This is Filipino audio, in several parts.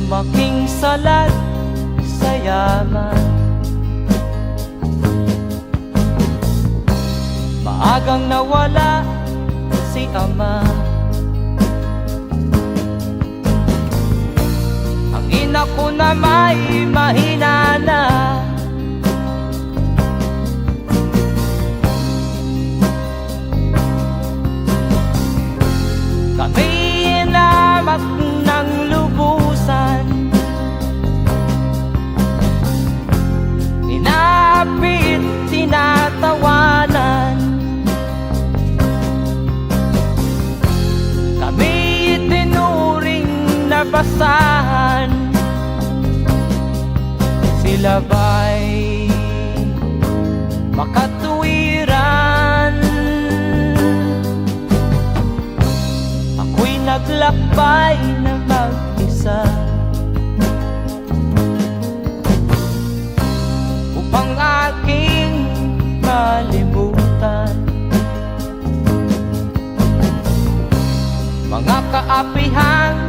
Lumaking salat sa yaman, maagang nawala si ama. Ang ina ko na may mahina na, kami inamak ng lubusan, inapit, tinatawanan. Kami itinuring na basahan, sila ba'y makatuwiran? Ako'y naglakbay na mag-isa upang aking malimutan mga kaapihang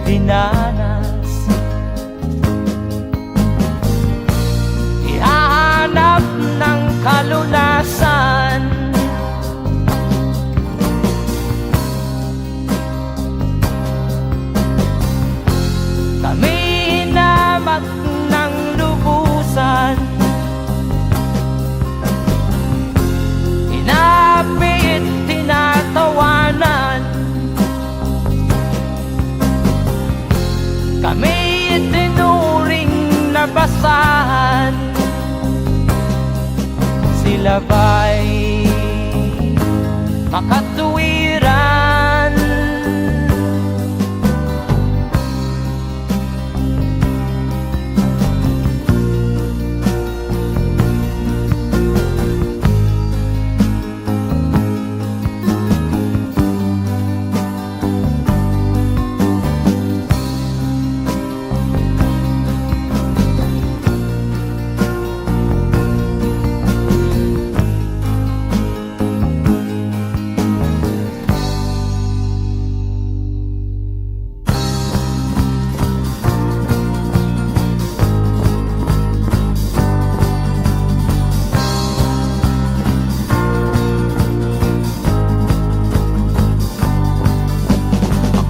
dinanas. Ihahanap ng kalunasan, kami inamak ng lubusan, inapit, tinatawanan. Kami itinuring na basahan, sila ba'y makatuwiran?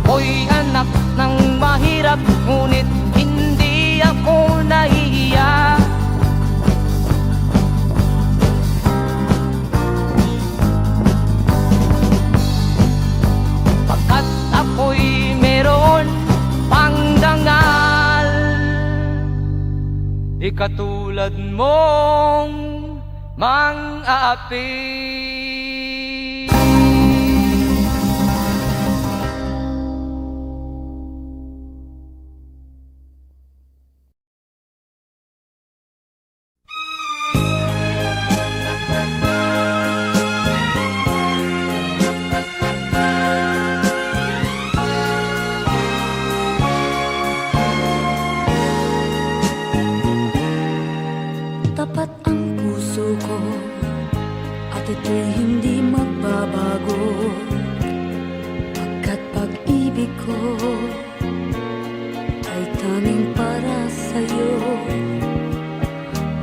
Ako'y anak ng mahirap, ngunit hindi ako nahihiya. Pagkat ako'y meron pang dangal, di katulad mong mang-aapi. Tapat ang puso ko at ito'y hindi magbabago, pagkat pag-ibig ko ay tanging para sa'yo.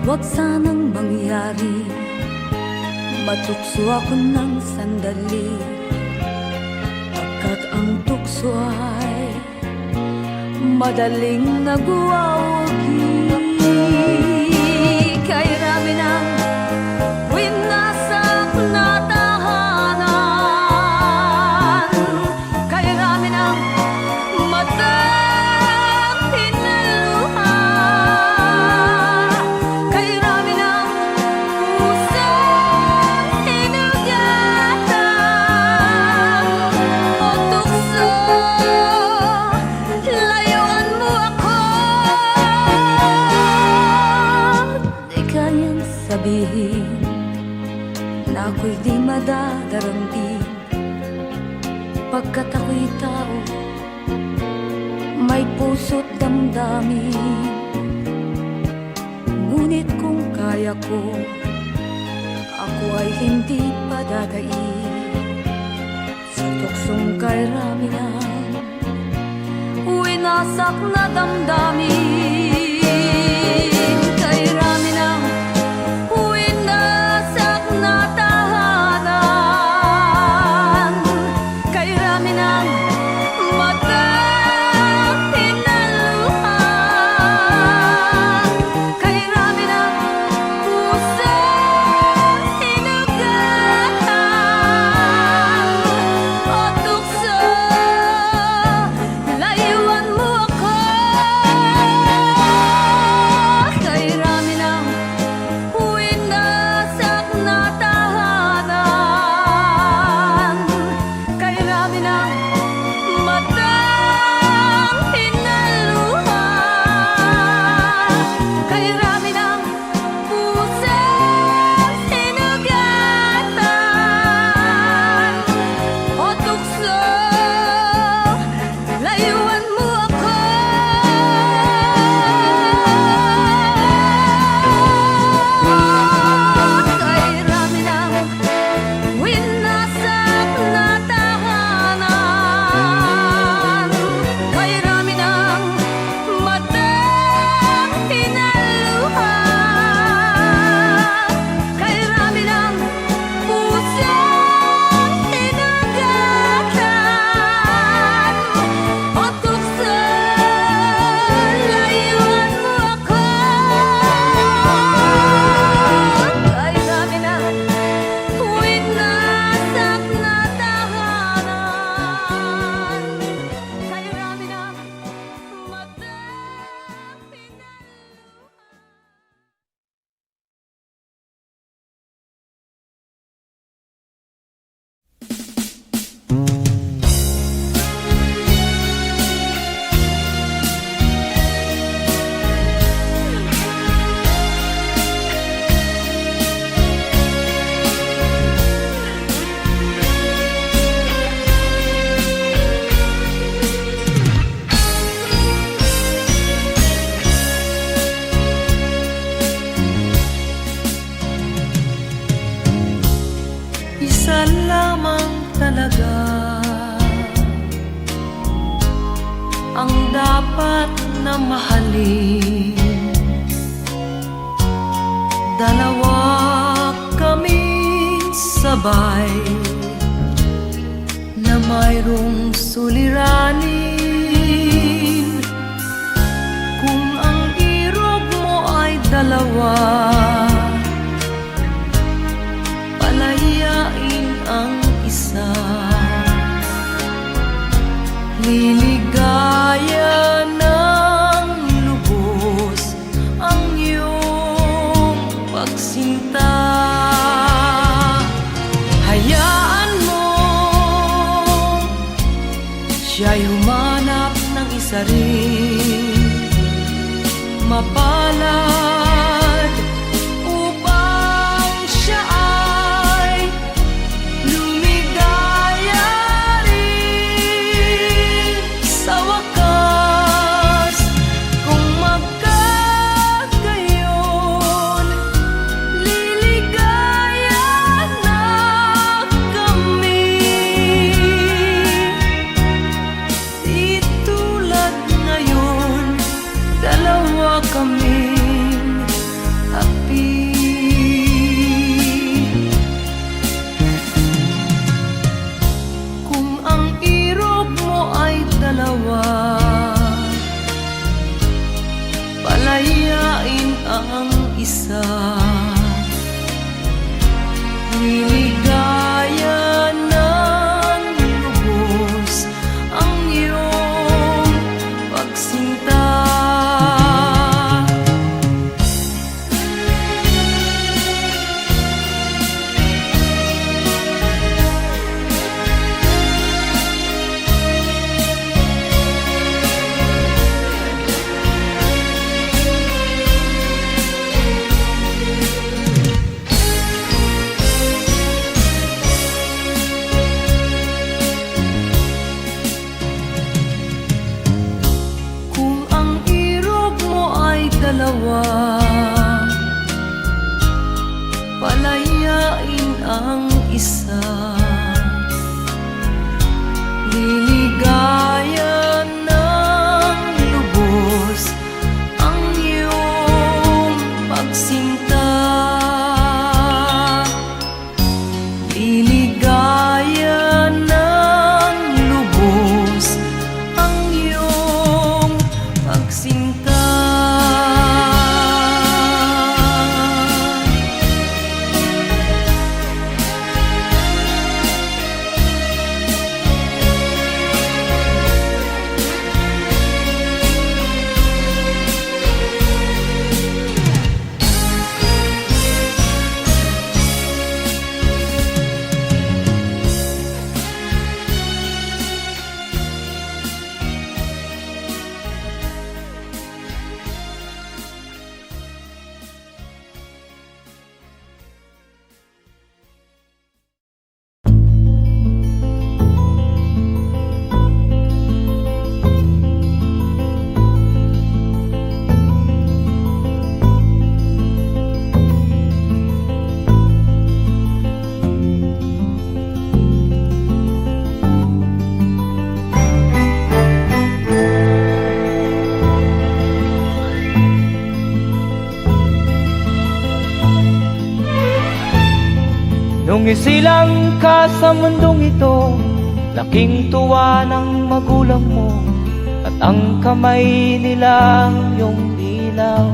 Huwag sanang mangyari matukso ako ng sandali, pagkat ang tukso ay madaling nagwawagi. Kay rami ng winasak na tahanan, kay rami ng matang pinaluha, kay rami ng pusong hinugatan. O tukso, layuan mo ako. Di kayang sabihin na ako'y di madadarambin, pagkat ako'y tao, may puso't damdamin. Ngunit kung kaya ko, ako ay hindi padadaig sa tuksong kay rami ng wasak na damdamin. Kay rami ng winasak na tahanan, kay rami ng matang hinaluha, kay rami ng pusong hinugatan o tukso. Layuan mo ako, kay rami ng winasak na tahanan, kay rami ng matang hinaluha, kay rami ng pusong hinugatan o tukso. Layuan mo ako, kay rami ng winasak na tahanan, kay rami ng matang hinaluha, kay rami ng pusong hinugatan o tukso. Layuan mo ako, kay rami ng winasak na tahanan, kay rami ng matang Isa lamang talaga ang dapat na mahalin. Dalawa kaming sabay na mayroong suliranin. Kung ang irog mo ay dalawa, palayain ang isa. Liligaya ng lubos ang iyong pagsinta. Hayaan mo siya'y humanap ng isa rin, mapalad, upang siya ay lumigaya rin sa wakas. Kung magkagayon, liligaya na kami. Di tulad ngayon, dalawa kaming api. Kung ang irog mo ay dalawa, palayain ang isa. Liligaya ng lubos ang iyong pagsinta. dalawa, palayain ang isa. Liligaya ng Nung isilang ka sa mundong ito, laking tuwa ng magulang mo, at ang kamay nila iyong ilaw.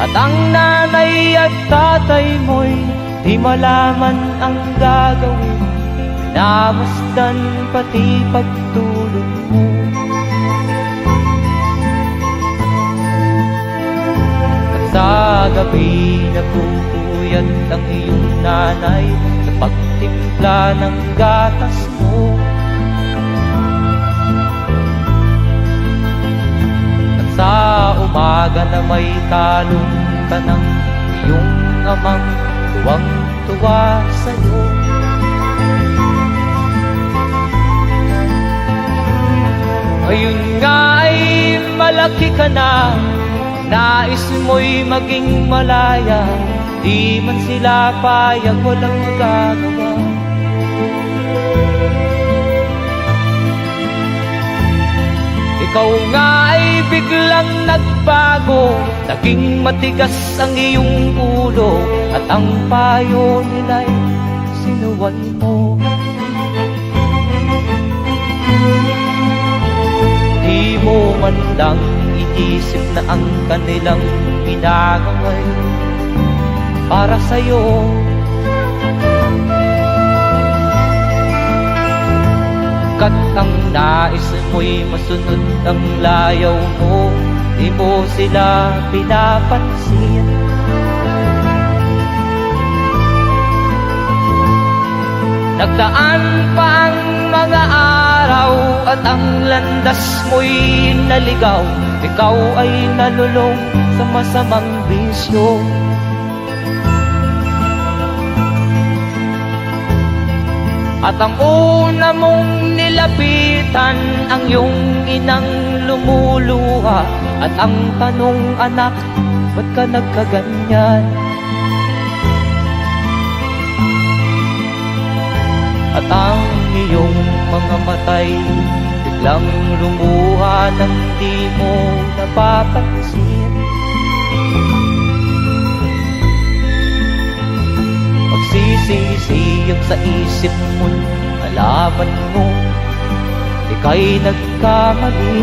At ang nanay at tatay mo'y di malaman ang gagawin, namasdan pati pagtulog mo. At sa gabi nagpupuyat ang iyong nanay sa pagtimpla ng gatas mo. At sa umaga na may talong ka ng iyong amang tuwang-tuwa sa'yo. Ngayon nga ay malaki ka na, nais mo'y maging malaya, di man sila payag, walang magagawa. Ikaw nga ay biglang nagbago, naging matigas ang iyong ulo, at ang payo nila'y sinuway mo. Di mo man lang iisip na ang kanilang ginagawa'y para sa'yo. Kat ang nais mo'y masunod ang layaw mo, di mo sila pinapansin. Nagdaan pa ang mga araw at ang landas mo'y naligaw, ikaw ay nalulong sa masamang bisyo. At ang una mong nilapitan ang iyong inang lumuluha, at ang tanong, anak, ba't ka nagkaganyan? At ang iyong mga matay biglang lumuha nang di mo napapansin. Magsisisiyag sa isip mo, nalaman mo ika'y nagkamali.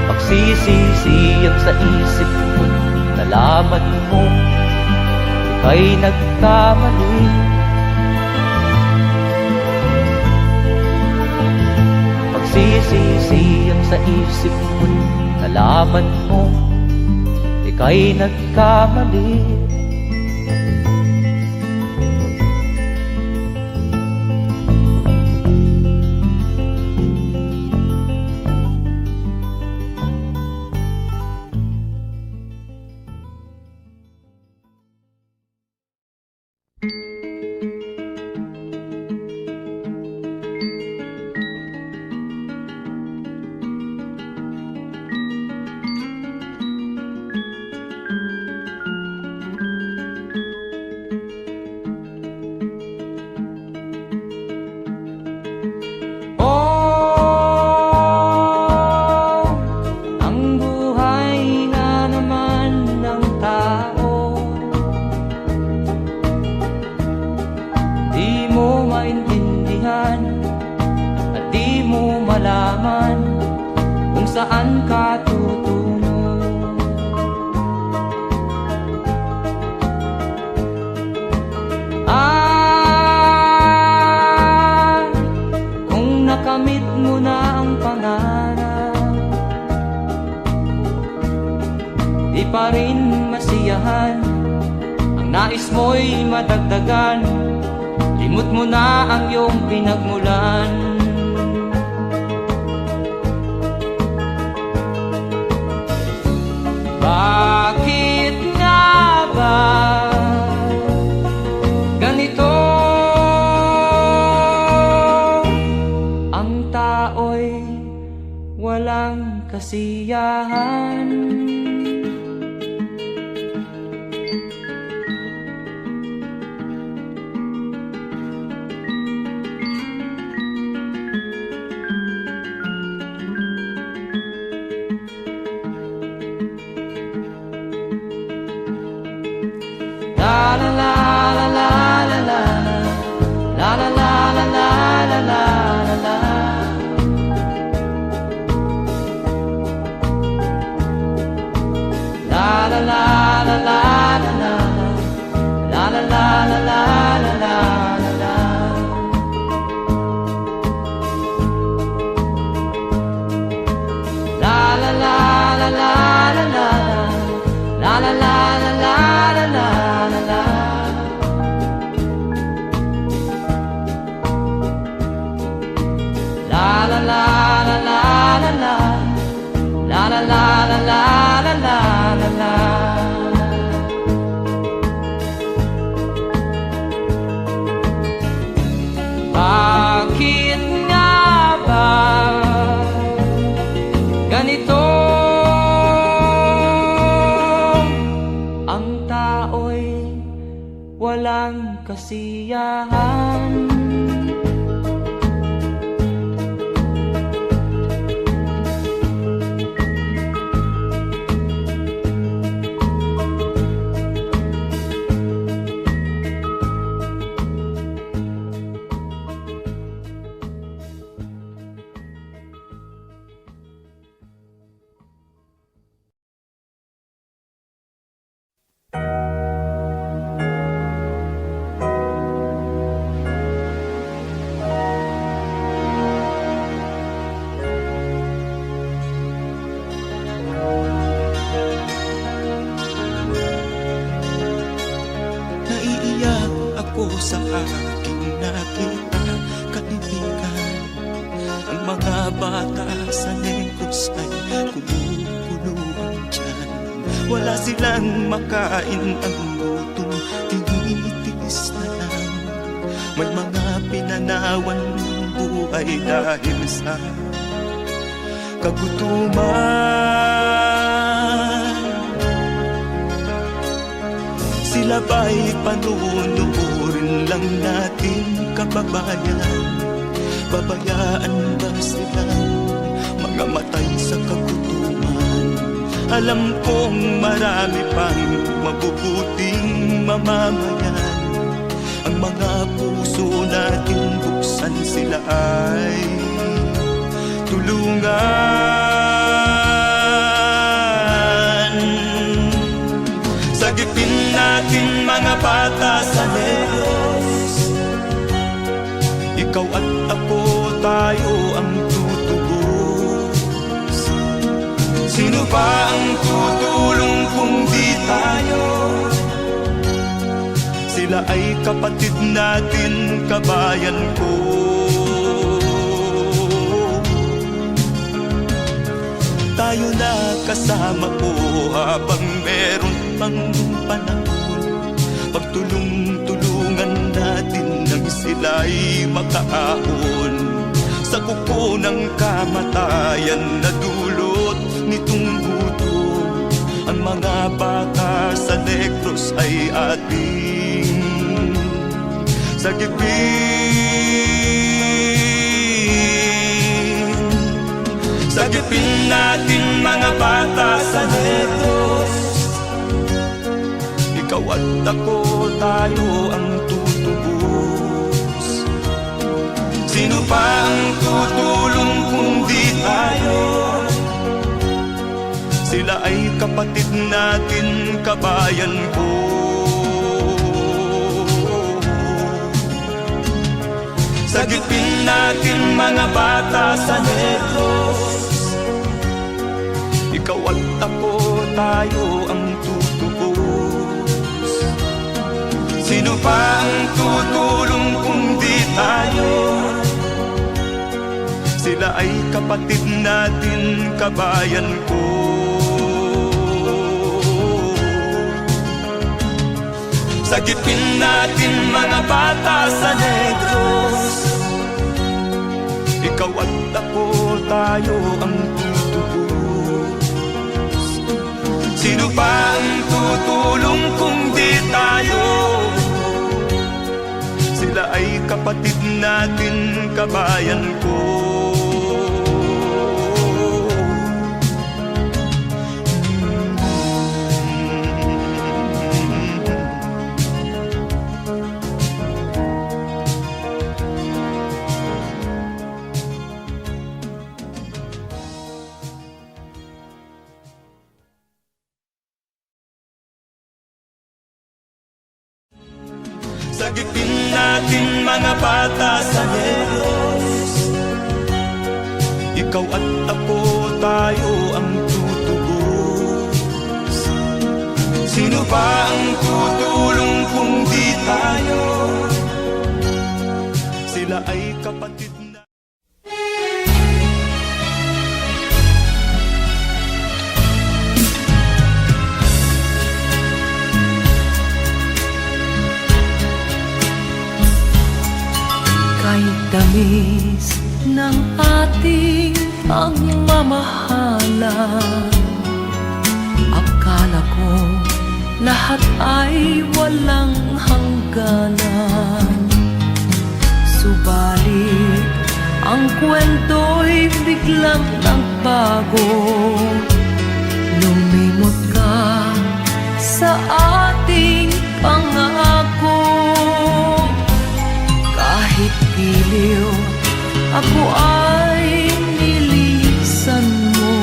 Magsisisiyag sa isip mo, nalaman mo ika'y nagkamali. Magsisisiyag sa isip mo, nalaman mo ika'y nagkamali. Saan ka tutungo? Kung nakamit mo na ang pangarap, di pa rin masiyahan, ang nais mo'y madagdagan, limot mo na ang iyong pinagmulan. Bakit nga ba ganito? Ang tao'y walang kasiyahan. la la la la la la la. La la la la la la la. La la la la la la la la. La la la la la la la. La la la la la la la la la. Bakit nga ba ganito? Ang tao'y walang kasiyahan. Naiiyak ako sa aking nakita, kaibigan. Ang mga bata sa Negros ay kumukuluan dyan. Wala silang makain, ang gutom tinitiis na lang. May mga pinanawan ng buhay dahil sa kagutuman. Sila ba'y panunurin lang natin, kababayan? Babayaan ba silang mga matay sa kagutuman? Alam kong marami pang mabubuting mamamayan. Ang mga puso natin buksan, sila ay tulungan. Sagipin natin mga bata sa Negros. Ikaw at ako, tayo ang tutubos. Sino ba ang tutulong kung di tayo? Sila ay kapatid natin, kabayan ko. Tayo na kasama ko habang meron pang panahon. Pagtulong-tulungan natin nang sila'y makaahon sa kuko ng kamatayan na dulot nitong gutom. Ang mga bata sa Negros ay ating sagipin. Sagipin natin mga bata sa Negros. Ikaw at ako, tayo ang tutubos. Sino pa ang tutulong kung di tayo? Sila ay kapatid natin, kabayan ko. Sagipin natin mga bata sa Negros. Ikaw at ako, tayo ang tutubos. Sino pa ang tutulong kung di tayo? Sila ay kapatid natin, kabayan ko. Sagipin natin mga bata sa Negros. Ikaw at ako, tayo ang tutubos. Sino pa ang tutulong kung di tayo? Sila ay kapatid natin, kabayan ko. Sagipin natin mga bata sa Diyos. Ikaw at ako, tayo ang tutubos. Sino ba ang tutulong kung di tayo? Sila ay kapatid na. Kahit tamis ng ating pagmamahalan, akala ko lahat ay walang hangganan. Subalit ang kwento'y biglang nagbago. Lumimot ka sa ating pangako. Kahit giliw, ako ay nilisan mo.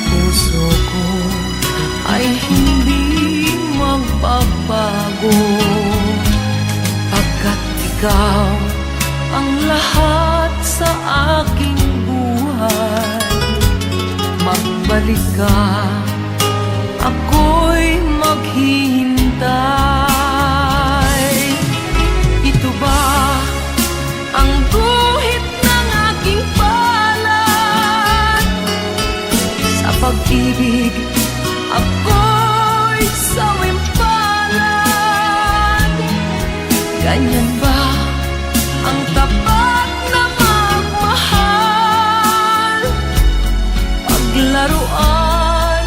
Puso ko ay hindi magbabago, pagkat ikaw ang lahat sa aking buhay. Magbalik ka, ako'y maghihintay. Ito ba ang guhit ng aking palad? Sa pag-ibig, ako'y sawimpalad. Ganyan ba ang tapat na magmahal? Paglaruan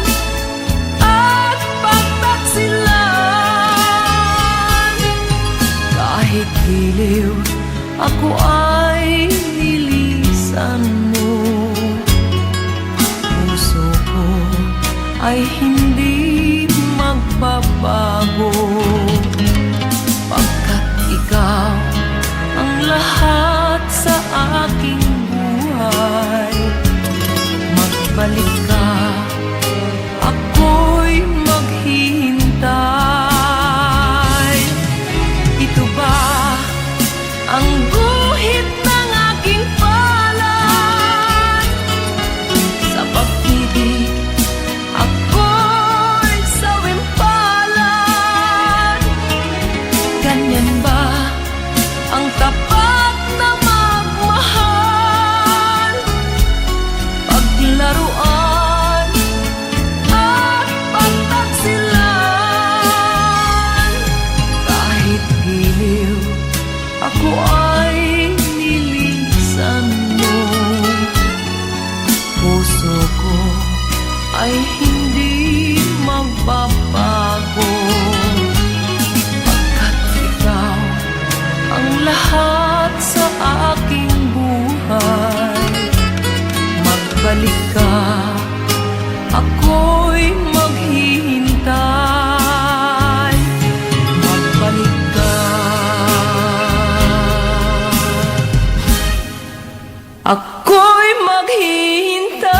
at pagtaksilan. Kahit giliw, ako ay nilisan mo. Puso ko ay hindi magbabago, pagkat ikaw ang lahat sa aking buhay. Magbalik ka, ako'y maghihintay. Ito ba ang guhit ng aking palad? Sa pag-ibig, ako'y sawimpalad. Ganyan ba ang tapat na magmahal? Paglaruan at pagtaksilan. Kahit giliw, ako ay nilisan mo. Puso ko ay hindi magbabago, pagkat ikaw ang lahat sa aking buhay. Magbalik ka, ako'y maghihintay. Magbalik ka, ako'y maghihintay.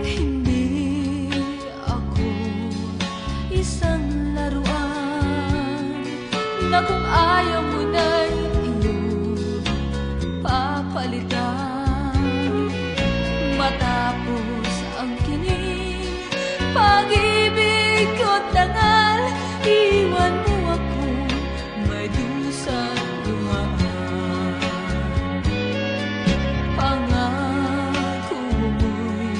Hindi ako isang laruan na kung ayaw mo na'y iyong papalitan. Matapos ang kinig, pag-ibig ko't dangal, iwan mo ako may dusang luhaan. Pangako mo'y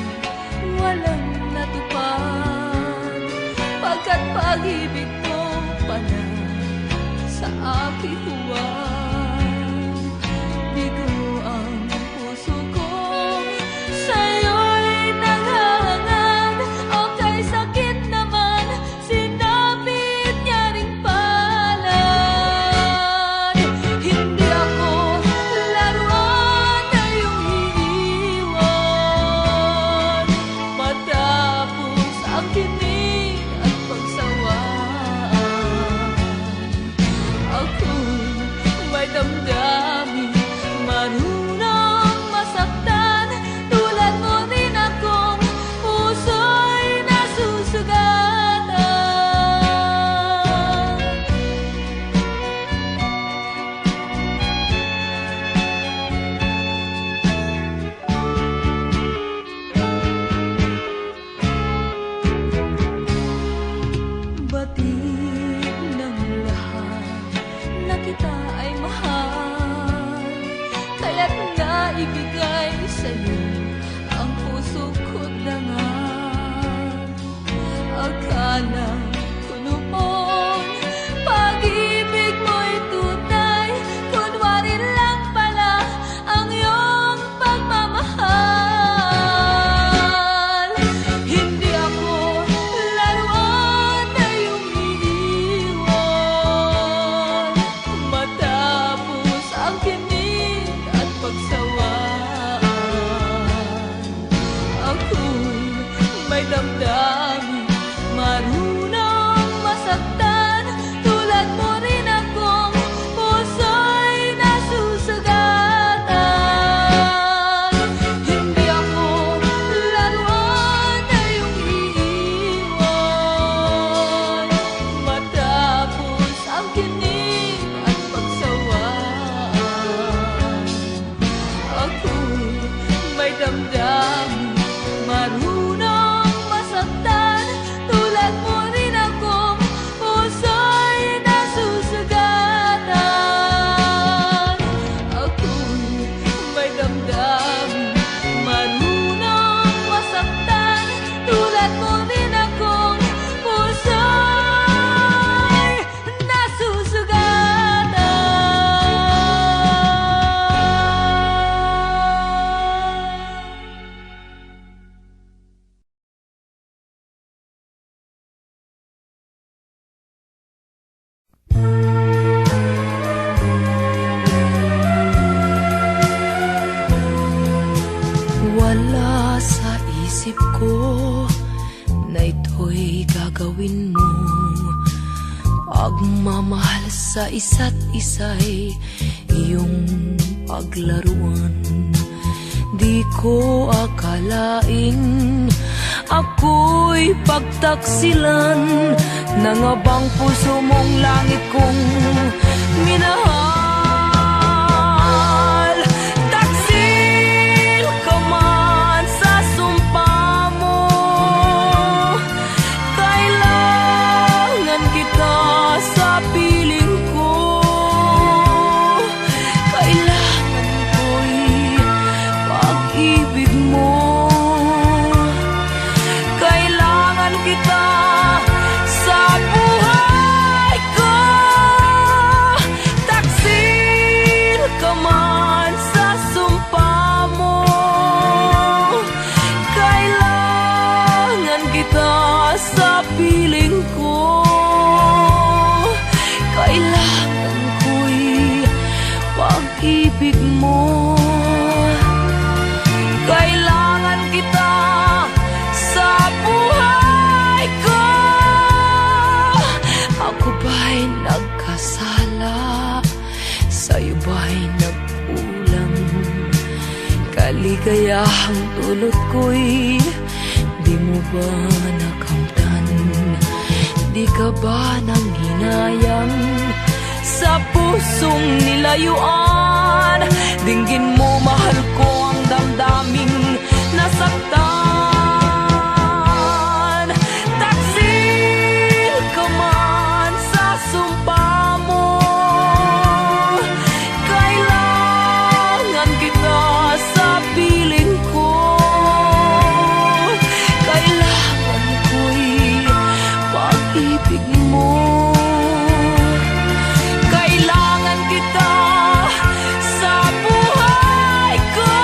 walang natupad, pagkat pag-ibig mo pala sa aking huwag. Bigo ang puso ko, sa'yo'y liwanag ko noon. Pag-ibig mo'y tunay, kunwari lang pala ang iyong pagmamahal. Hindi ako laruan na iyong iniwan, matapos ang kinig at pagsawaan. Ako'y may damdamin, marunong masaktan. Tulad mo rin akong puso'y nasusugatan. Hindi ako laruan na iyong iiwan, matapos ang kinig at pagsawaan. Ako'y may damdamin, marunong masaktan. Tulad mo rin akong puso'y nasusugatan. Ako'y may damdamin, marunong masaktan. Tulad mo rin akong puso'y nasusugatan. Wala sa isip ko na ito'y gagawin mo. Pagmamahal sa isa't isa'y iyong paglaruan. Di ko akalain ako'y pagtaksilan ng abang puso mong langit kong minahal. Taksil ka man sa sumpa mo, kailangan kita sa piling ko. Kailangan ko'y pag-ibig mo. Kailangan kita sa buhay ko. Taksil ka man sa sumpa mo, kailangan kita sa piling ko. Kailangan ko'y pag-ibig mo. Kailangan kita sa buhay ko. Ako ba'y nagkasala? Sa'yo ba'y nagkulang? Kaligayahang dulot ko'y di mo ba nakamtan? Di ka ba nang hinayang sa pusong nilayuan? Dinggin mo, mahal ko, ang damdaming nasaktan. Taksil ka man sa sumpa mo, kailangan kita sa piling ko. Kailangan ko'y pag-ibig mo. Kailangan kita sa buhay ko.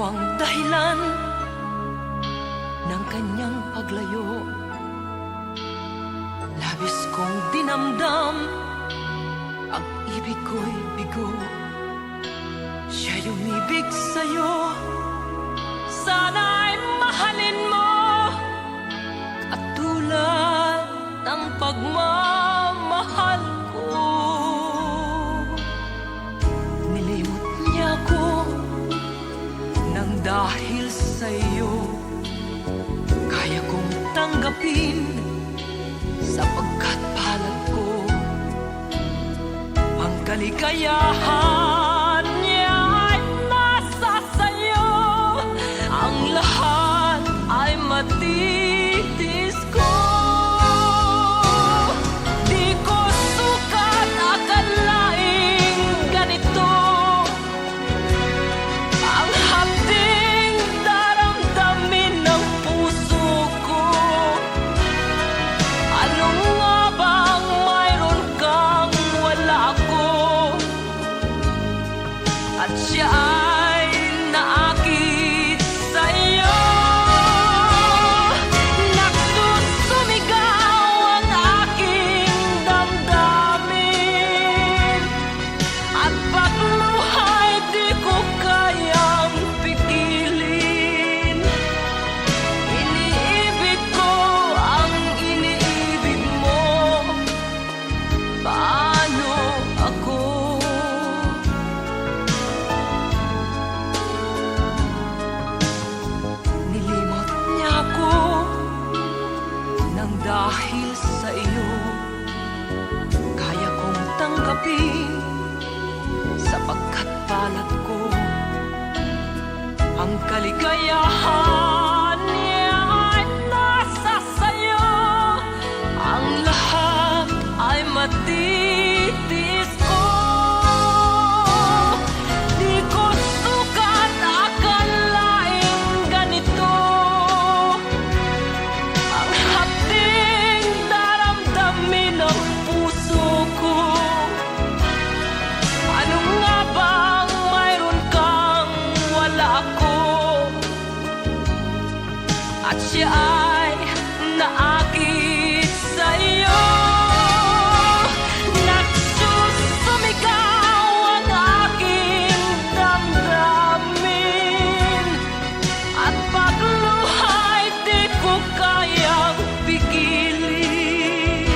ang dahilan ng kanyang paglayo. Labis kong dinamdam, ang ibig ko'y bigo. Siya'y umibig sa'yo, sana'y mahalin mo, katulad ng pagmamahal ko. Nilimot niya ko nang dahil sa'yo, kaya kong tanggapin sapagkat palad ko ang kaligayahan niya ay nasa sayo. Ang lahat ay matitis ko. Di ko sukat akalaing ganito ang hapding daramdamin ng puso ko. Ano nga bang mayroon kang wala ko? At siya ay naakit sa'yo. Nagsusumigaw ang aking damdamin, at pagluhay di ko kayang pigilin. Iniibig ko ang iniibig mo. Paano ako? Nilimot niya ako nang dahil sa iyo, kaya kong tanggapin sapagkat palad ko ang kaligayahan niya ay nasa sayo. Ang lahat ay matitis ko. Di ko sukat akalaing ganito ang hapding daramdamin ng puso ko. Ano nga bang mayroon kang wala ko? At siya ay naakit sa'yo. Nagsusumigaw ang aking damdamin, at pagluhay di ko kayang pigilin.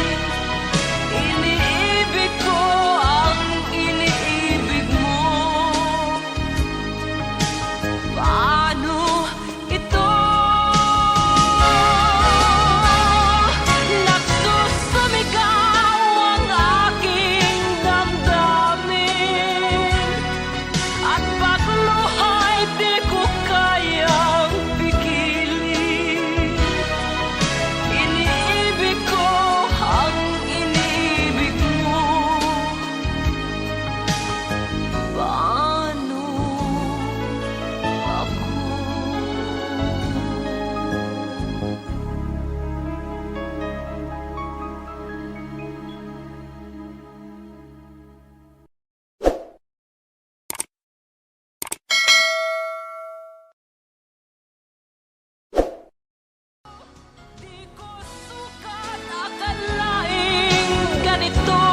Iniibig ko ang iniibig mo. Paano ito? Nagsusumigaw ang aking damdamin, at pagluhay di ko kayang pigilin. Iniibig ko ang iniibig mo. Paano ako? Di ko sukat akalaing ganito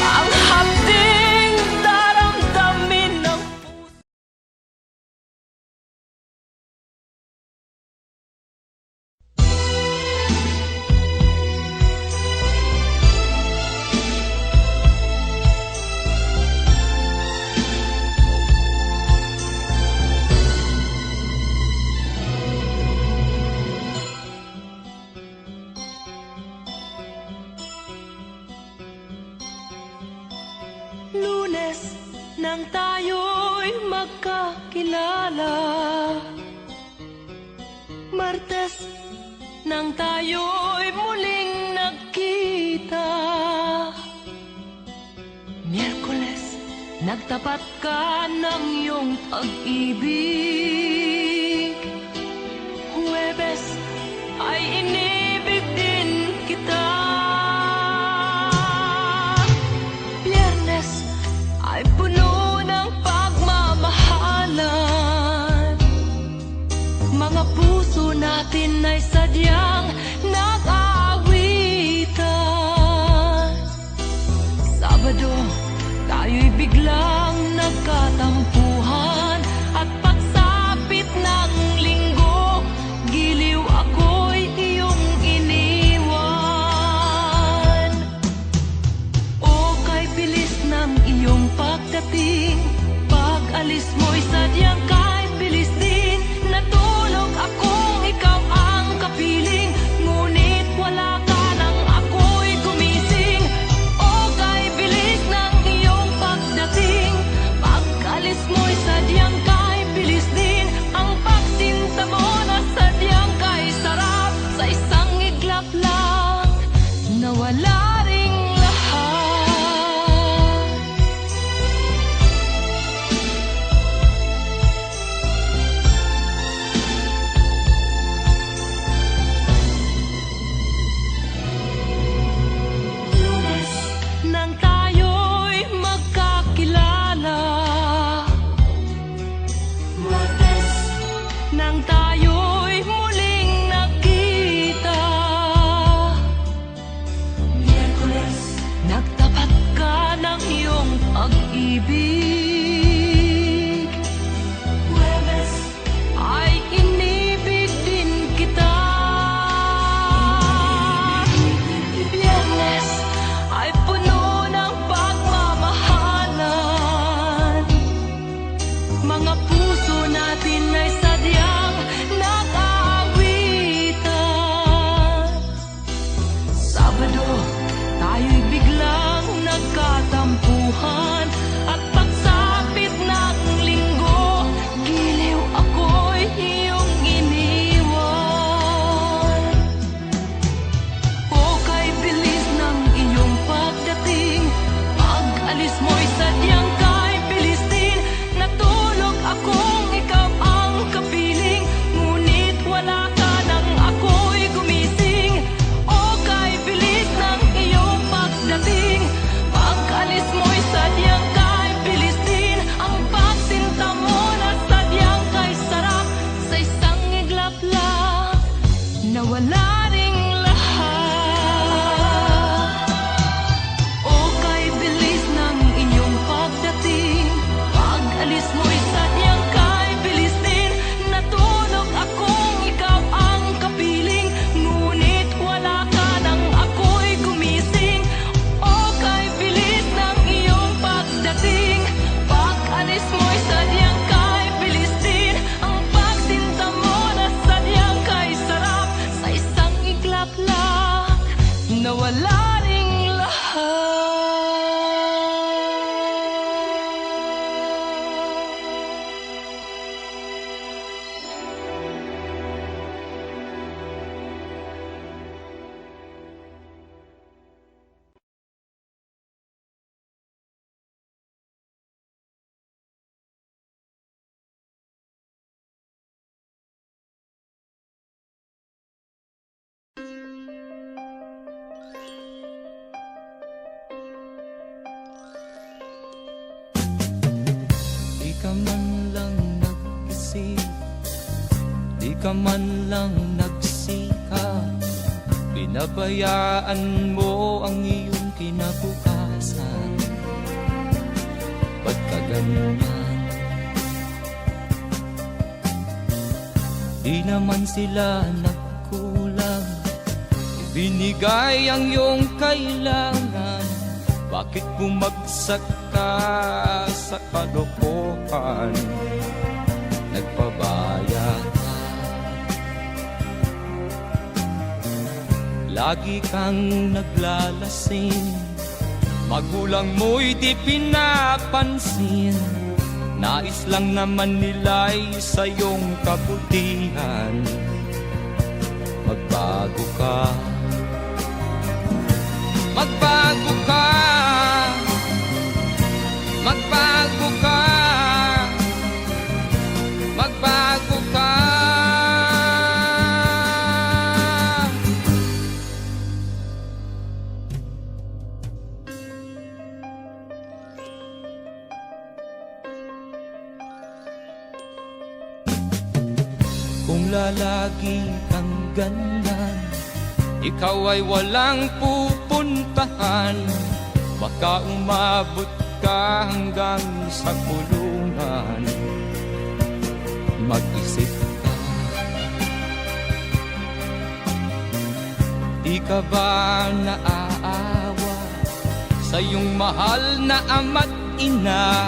ang hapding daramdamin ng puso. Lunes nang tayo'y magkakilala, Martes nang tayo'y muling nagkita, Miyerkules nagtapat ka ng iyong pag-ibig, Huwebes ay inibig din kita, Biyernes ay puno ng pagmamahal. sadyang nag-aawitan. Sabado, tayo'y biglang nagkatampuhan, at pagsapit ng linggo, giliw ako'y iyong iniwan. O kay bilis ng iyong pagdating, pag-alis mo'y sadyang kay bilis din. Natulog akong ikaw ang kapiling, ngunit wala ka nang ako'y gumising. O kay bilis ng iyong pagdating, pag-alis mo'y sadyang kay bilis din. Ang pagsinta mo na sadyang kay sarap, sa isang iglap lang nawala ring lahat. Lunes, nang tayo'y magkakilala. Martes, nang tayo'y muling nakita. Miyerkules, nagtapat ka ng iyong pag-ibig. Huwebes, ay inibig din kita. Biyernes, ay puno ng pagmamahalan. Mga puso natin ay sadyang nag-aawitan. Sabado, tayo'y biglang nagkatampuhan, at pagsapit ng linggo, giliw ako'y iyong iniwan. O kay bilis ng iyong pagdating, pag-alis mo'y sadyang kay bilis din. Natulog akong ikaw ang kapiling, ngunit wala ka nang ako'y gumising. O kay bilis ng iyong pagdating, pag-alis mo'y sadyang kay bilis din. Ang pagsinta mo na sadyang kay sarap, sa isang iglap lang nawala ring lahat. O kay bilis ng iyong pagdating, pag-alis mo'y sadyang kay bilis din. Natulog akong ikaw ang kapiling, ngunit wala ka nang ako'y gumising. O kay bilis ng iyong pagdating, pag-alis mo'y sadyang kay bilis din. Ang pagsinta mo na sadyang kay sarap, sa isang iglap lang nawala ring lahat. Di ka man lang nag-isip, di ka man lang nagsikap, pinabayaan mo ang iyong kinabukasan. Ba't ka ganyan? Di naman sila nagkulang, ibinigay ang iyong kailangan. Bakit bumagsak ka sa kalokohan? Nagpabaya ka, lagi kang naglalasing, magulang mo'y di pinapansin. Nais lang naman nila'y sa iyong kabutihan. Magbago ka, magbago ka, magbago ka, magbago ka. Kung lalagi kang ganyan, ikaw ay walang pupuntahan. Baka umabot ka hanggang sa kulungan. Mag-isip ka, di ka ba naaawa sa iyong mahal na ama't ina?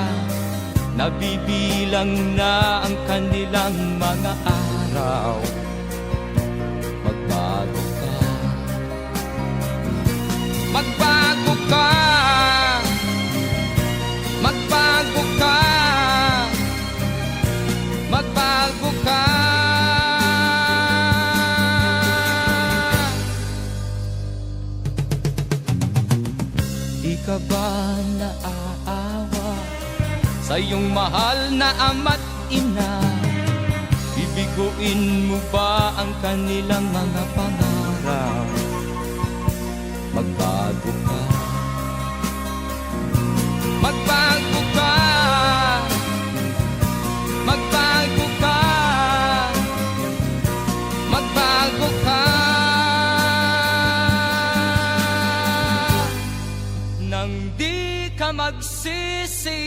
Nabibilang na ang kanilang mga araw. Magbago ka, magbago ka, magbago ka, magbago ka. Di ka ba naaawa sa iyong mahal na ama't ina? Bibiguin mo ba ang kanilang mga pangarap? Magbago ka, magbago ka, magbago ka, magbago ka. Nang di ka magsisi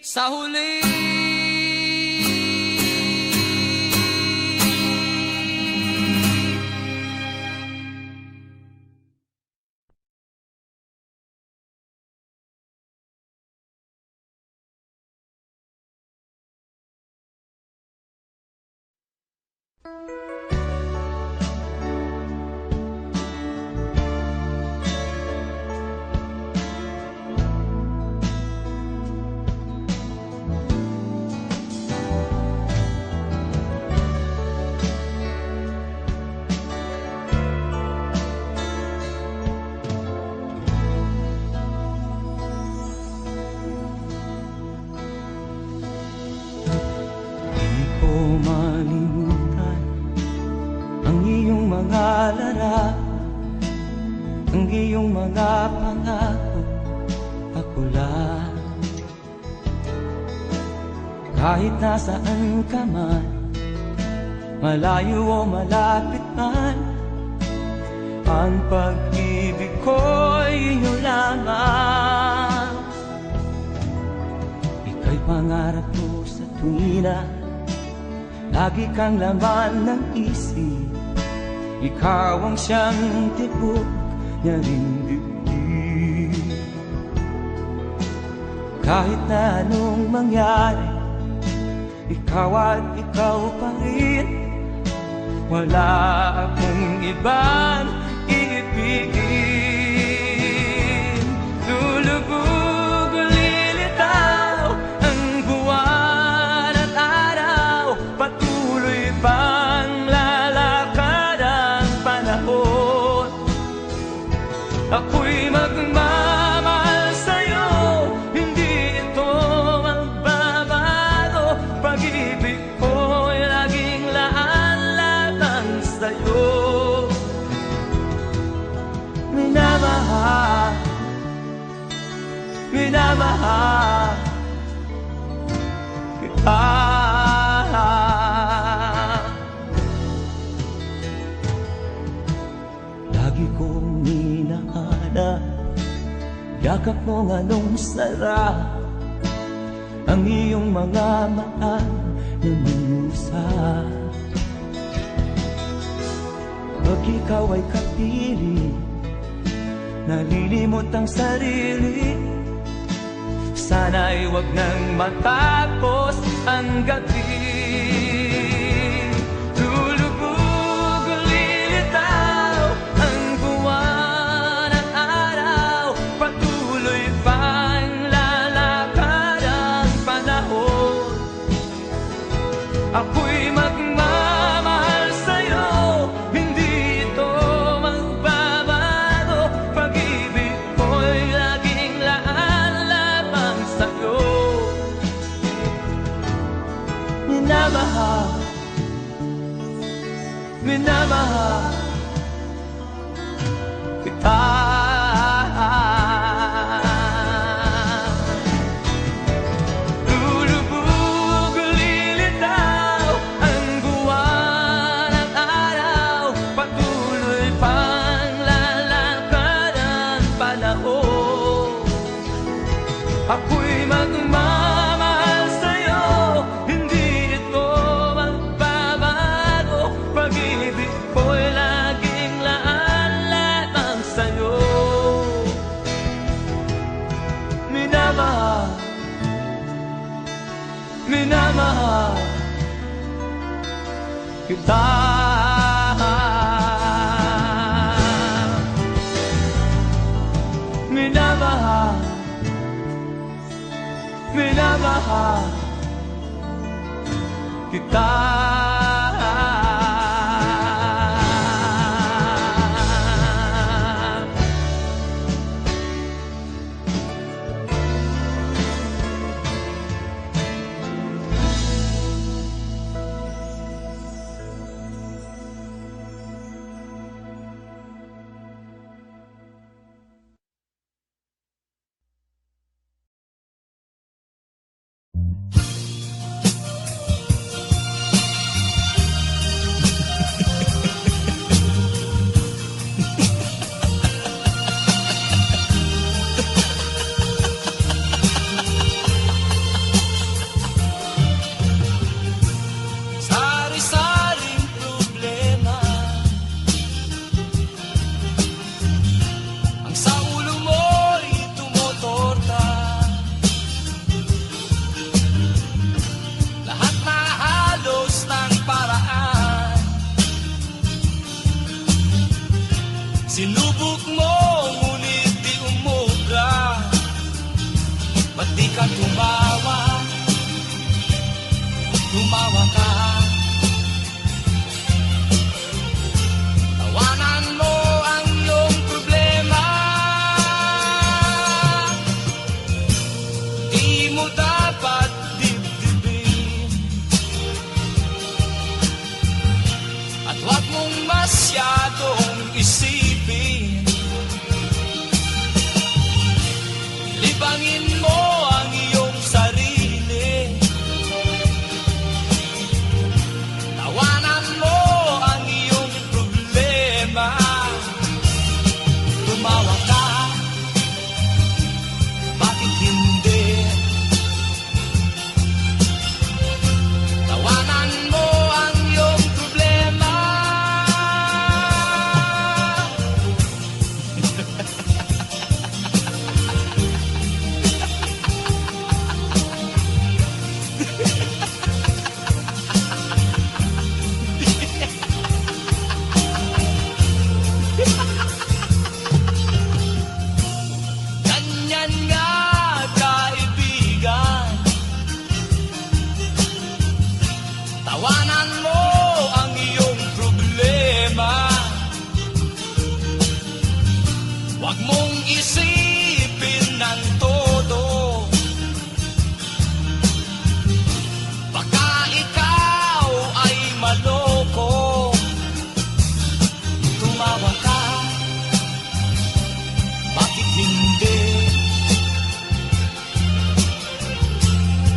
sa huli. Malimutan ang iyong mga larap, ang iyong mga pangako, ako lang. Kahit nasaan ka man, malayo o malapit man, ang pag-ibig ko'y iyo lamang. Ika'y pangarap ko sa tuwina, lagi kang laman ng isip. Ikaw ang siyang tibok niya ring dibdib. Kahit na anong mangyari, ikaw at ikaw pa rin. Wala akong ibang iibigin. Lulubog o lilitaw ang buwan at araw, patuloy pang lalakad ang panahon. Ako'y magmamahal sa'yo, hindi ito magbabago. Pag-ibig ko'y laging laan lamang sa'yo. Minamahal, minamahal kita. Lagi kong hinahanap yakap mong anong sarap, ang iyong mga mata na minusap. Pag ikaw ay kapiling, nalilimot ang sarili. Sana'y wag nang matapos ang gabi. Lulubog o lilitaw ang buwan at araw, patuloy pang lalakad ang panahon. Ako'y magmamahal sa'yo, hindi ito magbabago. Pag-ibig ko'y laging laan lamang sa'yo. Minamahal, minamahal kita. Lulubog o lilitaw ang buwan kita. Minamahal, minamahal kita. Sari-saring problema ang sa ulo mo'y tumutorta. Lahat na halos ng paraan sinubok mo, ngunit di umubra. Ba't di ka tumawa? Tumawa ka. Tawanan mo ang iyong problema. Di mo dapat dibdibin, at huwag mong masyadong isipin. Libangin mo ang iyong sarili. Tawanan mo ang iyong problema. Tumawa ka, bakit hindi? Tawanan mo ang iyong problema. Ganyan nga, kaibigan. Tawanan mo ang iyong problema. Huwag mong isipin ng todo. Baka ikaw ay maloko. Tumawa ka, bakit hindi?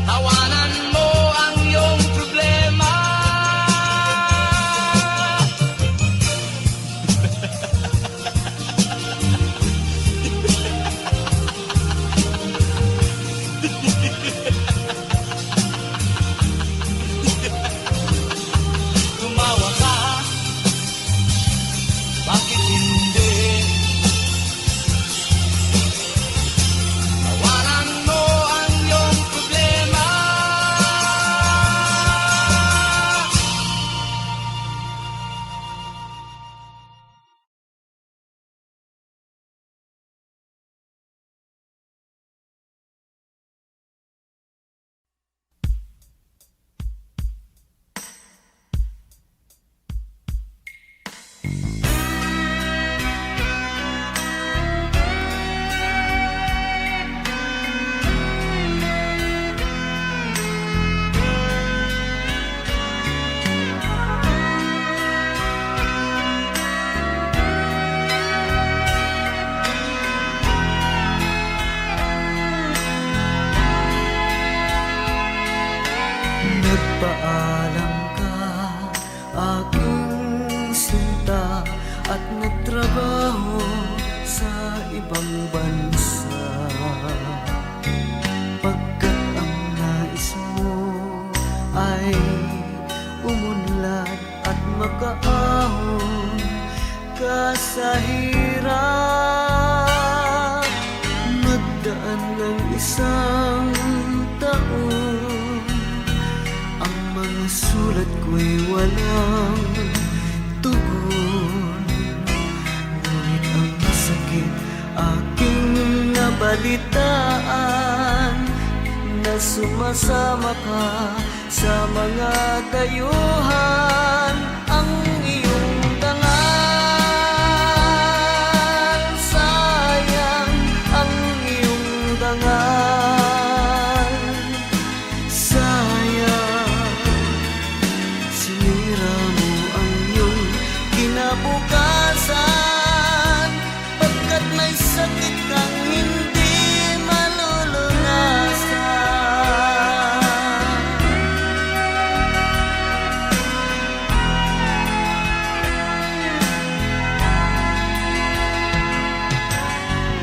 Tawanan mo ang iyong problema. Tumawa ka, bakit hindi? Tawanan mo ang iyong problema. Nagpaalam ka, aking sinta, at nagtrabaho sa ibang bansa. Pagkat ang nais mo ay umunlad at makaahon ka sa hirap. Nagdaan ng isang taon, ang mga sulat ko'y walang tugon. Ngunit ang sakit aking nabalitaan, na sumasama ka sa mga dayuhan. Ang iyong dangal, sayang ang iyong dangal. Sayang, sinira mo ang iyong kinabukasan, pagkat may sakit kang hindi malulunasan.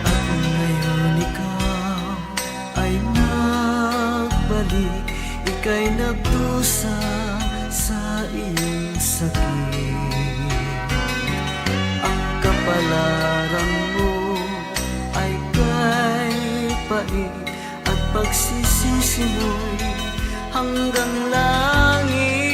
At ngayon ikaw ay nagbalik, ika'y nagdusa sa iyong sakit. Ang kapalaran mo ay kay pait, at pagsisisi mo'y hanggang langit.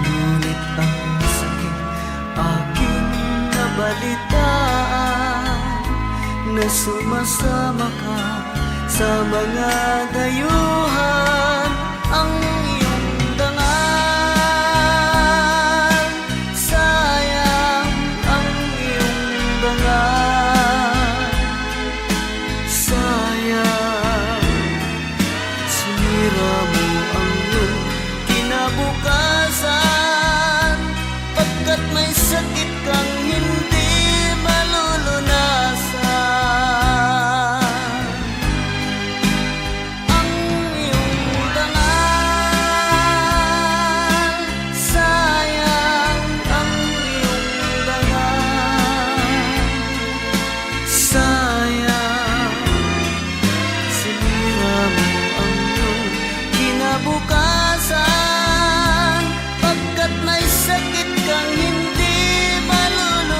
Ngunit ang sakit aking nabalitaan, na sumasama ka sa mga dayuhan. Ang iyong dangal, sayang ang iyong dangal. Sayang, sinira mo ang iyong kinabukasan, pagkat may sakit kang hindi malulunasan. Ang iyong dangal, sayang ang iyong dangal. Sayang, sinira mo ang iyong kinabukasan, pagkat may sakit kang hindi malulunasan.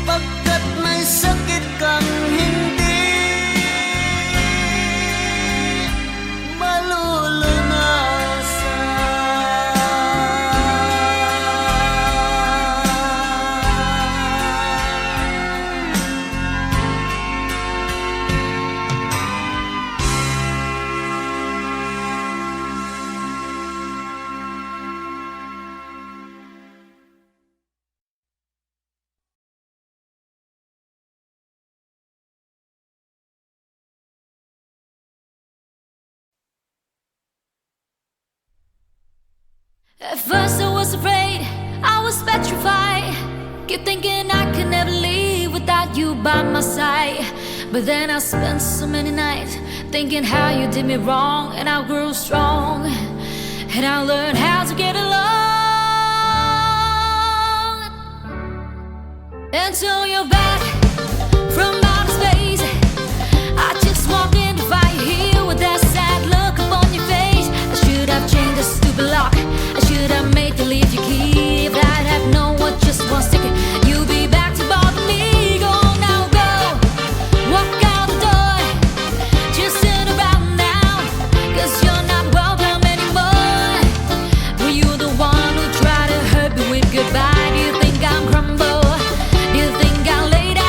Pagkat may sakit kang hindi malulunasan. At first I was afraid, I was petrified, kept thinking I could never leave without you by my side. But then I spent so many nights thinking how you did me wrong, and I grew strong, and I learned how to get along. Until you're back from outer space, I just walked in to find you here with that sad look upon your face. I should have changed the stupid lock, I should have made you leave your key. If I'd have known what just one second you'd be back to bother me. Go now, go, walk out the door, just turn around now, 'cause you're not welcome anymore. Were you the one who tried to hurt me with goodbye? Do you think I'm crumble? Do you think I lay down?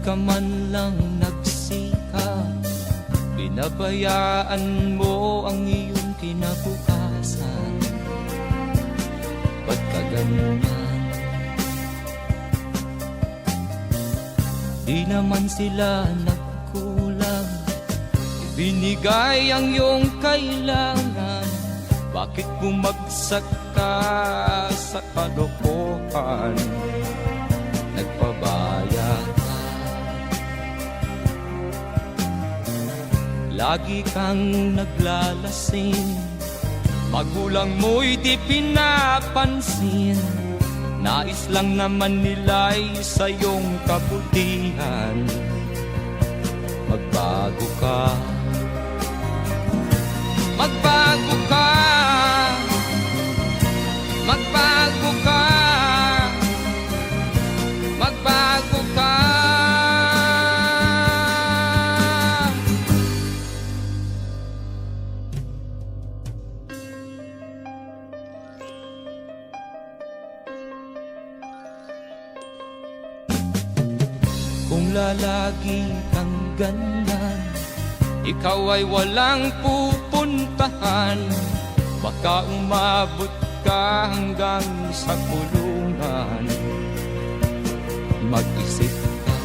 ka man lang nagsikap, binabayaan mo ang iyong kinabukasan. Ba't ka ganyan? Di naman sila nagkulang, ibinigay ang iyong kailangan. Bakit bumagsak ka sa kalokohan? Nagpabaya ka, lagi kang naglalasing, magulang mo'y di pinapansin. Nais lang naman nila'y sa iyong kabutihan. Magbago ka, magbago ka, magbago ka, magbago ka. Kung lalagi kang ganyan, ikaw ay walang pupuntahan. Baka umabot ka hanggang sa kulungan. Mag-isip ka,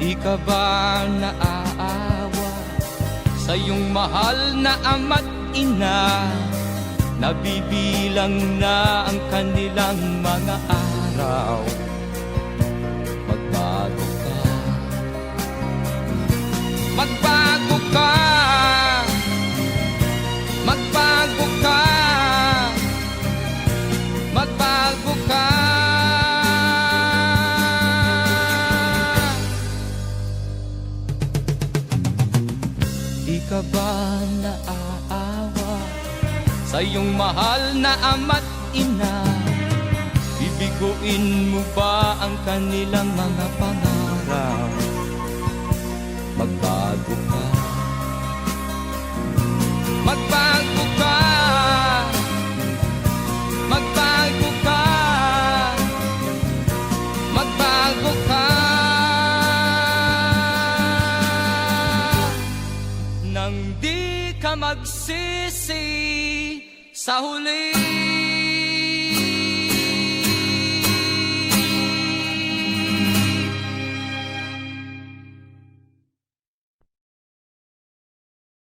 di ka ba naaawa sa iyong mahal na ama't ina? Nabibilang na ang kanilang mga araw. Magbago ka, magbago ka, magbago ka, magbago ka. Di ka ba naaawa sa iyong mahal na ama't ina? Bibiguin mo ba ang kanilang mga pangarap? Magbago ka, magbago ka, magbago ka, magbago ka. Nang di ka magsisi sa huli.